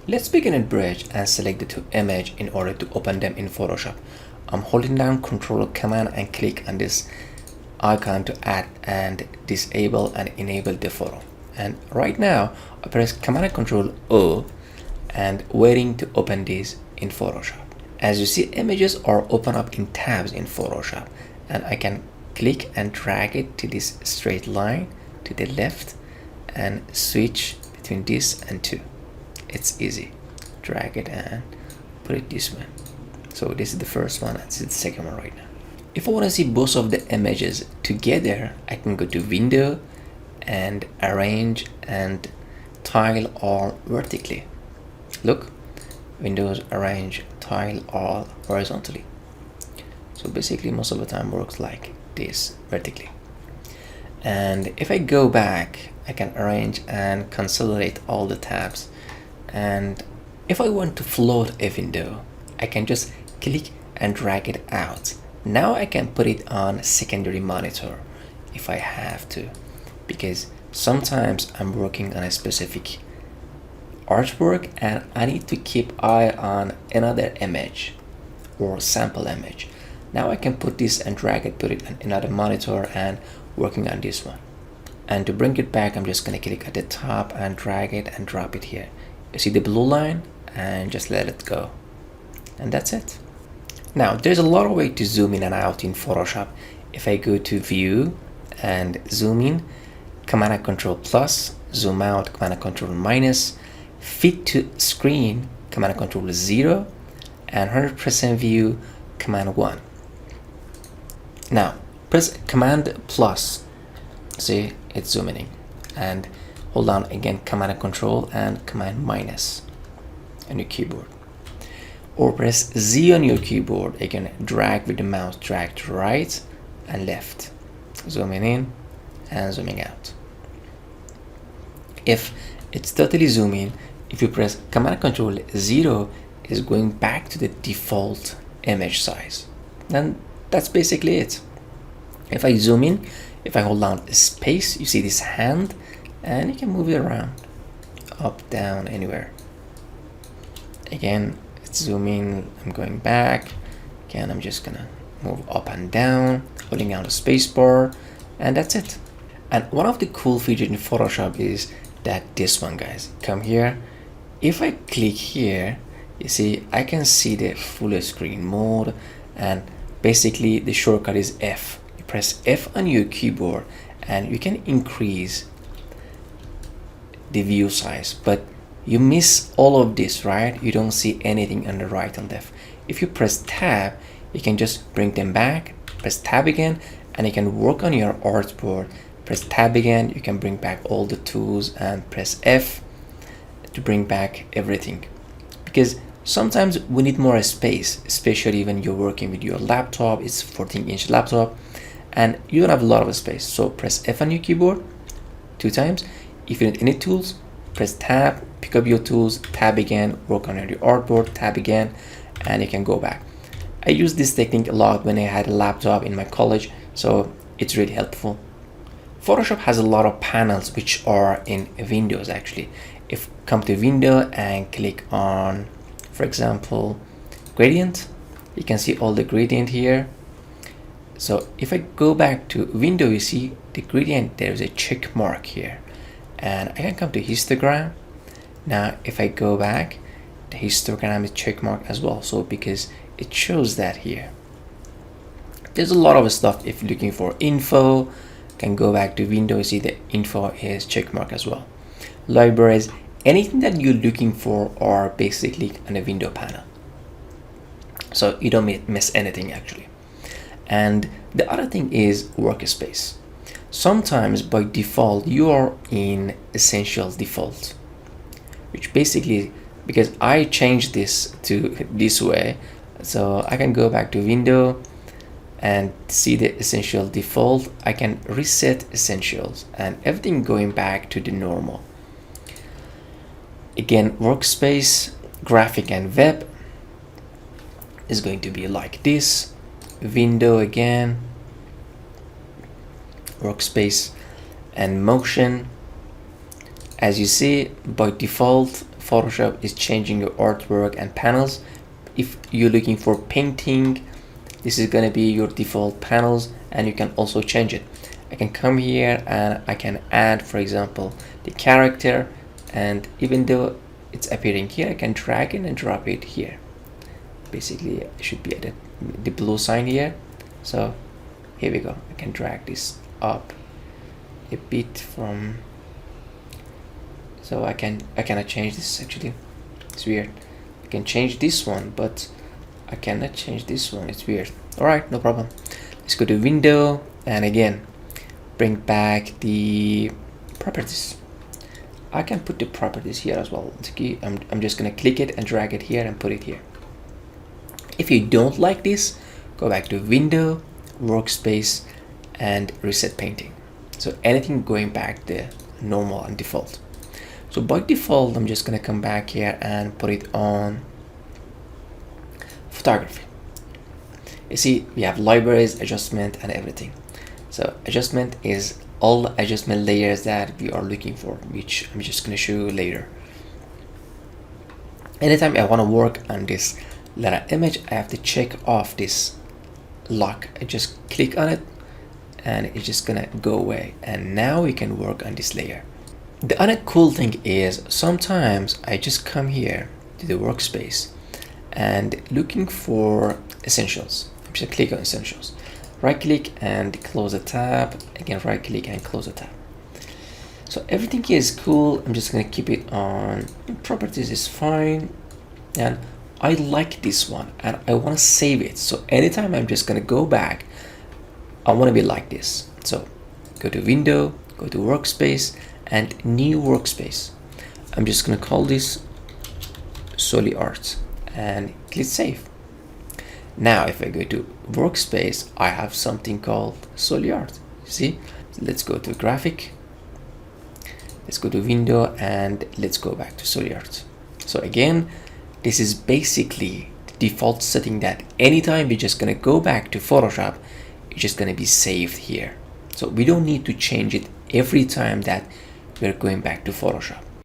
Let's begin at bridge and select the two images in order to open them in Photoshop. I'm holding down Ctrl Command and click on this icon to add and disable and enable the photo. And right now I press Command and Control O and waiting to open this in Photoshop. As you see, images are open up in tabs in Photoshop, and I can click and drag it to this straight line to the left and switch between this and two. It's easy. Drag it and put it this way. So this is the first one and this is the second one right now. If I want to see both of the images together, I can go to Window and Arrange and Tile All vertically. Look, Windows, Arrange, Tile All horizontally. So basically most of the time works like this, vertically. And if I go back, I can arrange and consolidate all the tabs. And if I want to float a window, I can just click and drag it out. Now I can put it on secondary monitor if I have to, because sometimes I'm working on a specific artwork and I need to keep eye on another image or sample image. Now I can put this and drag it, put it on another monitor and working on this one. And to bring it back, I'm just going to click at the top and drag it and drop it here. You see the blue line, and just let it go. And that's it. Now there's a lot of way to zoom in and out in Photoshop. If I go to View and Zoom in, Command and Control plus, zoom out, Command and Control minus, fit to screen, Command and Control 0, and 100% view, Command 1. Now press Command plus, see it's zooming in, and hold on again, Command and Control and Command minus on your keyboard, or press Z on your keyboard. Again, drag with the mouse, drag to right and left, zooming in and zooming out. If it's totally zooming, if you press Command and Control 0, is going back to the default image size. And that's basically it. If I zoom in, if I hold down space, you see this hand, and you can move it around, up, down, anywhere. Again, it's zooming, I'm going back. Again, I'm just gonna move up and down, holding down the space bar, and that's it. And one of the cool features in Photoshop is that this one, guys, come here. If I click here, you see I can see the full screen mode, and basically the shortcut is F. You press F on your keyboard and you can increase the view size, but you miss all of this, right? You don't see anything on the right and left. If you press tab, you can just bring them back, press tab again, and you can work on your artboard. Press tab again, you can bring back all the tools, and press F to bring back everything, because sometimes we need more space, especially when you're working with your laptop. It's 14-inch laptop and you don't have a lot of space. So press F on your keyboard 2 times. If you need any tools, press tab, pick up your tools, tab again, work on your artboard, tab again, and you can go back. I use this technique a lot when I had a laptop in my college, so it's really helpful. Photoshop has a lot of panels which are in Windows actually. If come to Window and click on, for example, gradient, you can see all the gradient here. So if I go back to Window, you see the gradient, there's a check mark here. And I can come to histogram. Now if I go back, the histogram is check mark as well, so because it shows that here. There's a lot of stuff. If you're looking for info, can go back to Windows, see the info is check mark as well. Libraries, anything that you're looking for are basically on a window panel, so you don't miss anything actually. And the other thing is workspace. Sometimes by default you are in essential default, which basically, because I changed this to this way, so I can go back to Window and see the essential default. I can reset essentials and everything going back to the normal. Again, workspace, graphic and web is going to be like this. Window again, workspace and motion. As you see, by default Photoshop is changing your artwork and panels. If you're looking for painting, this is gonna be your default panels, and you can also change it. I can come here and I can add, for example, the character, and even though it's appearing here, I can drag it and drop it here. Basically, it should be at the blue sign here. So here we go. I can drag this up a bit from, so I cannot change this actually. It's weird. I can change this one, but I cannot change this one. It's weird. Alright, no problem. Let's go to window and again bring back the properties. I can put the properties here as well. I'm just gonna click it and drag it here and put it here. If you don't like this, go back to window, workspace, and reset painting. So anything going back the normal and default. So by default, I'm just gonna come back here and put it on photography. You see, we have libraries, adjustment, and everything. So adjustment is all the adjustment layers that we are looking for, which I'm just gonna show you later. Anytime I want to work on this layer image, I have to check off this lock. I just click on it and it's just gonna go away, and now we can work on this layer. The other cool thing is sometimes I just come here to the workspace and looking for essentials. I'm just click on essentials, right click and close the tab, again right click and close the tab. So everything here is cool. I'm just gonna keep it on. Properties is fine, and I like this one and I want to save it. So anytime I'm just gonna go back, I want to be like this. So go to window, go to workspace and new workspace. I'm just gonna call this SoliArt and click save. Now if I go to workspace, I have something called SoliArt. See, let's go to graphic, let's go to window and let's go back to SoliArt. So again, this is basically the default setting that anytime we're just gonna go back to Photoshop, it's just gonna be saved here. So we don't need to change it every time that we're going back to Photoshop.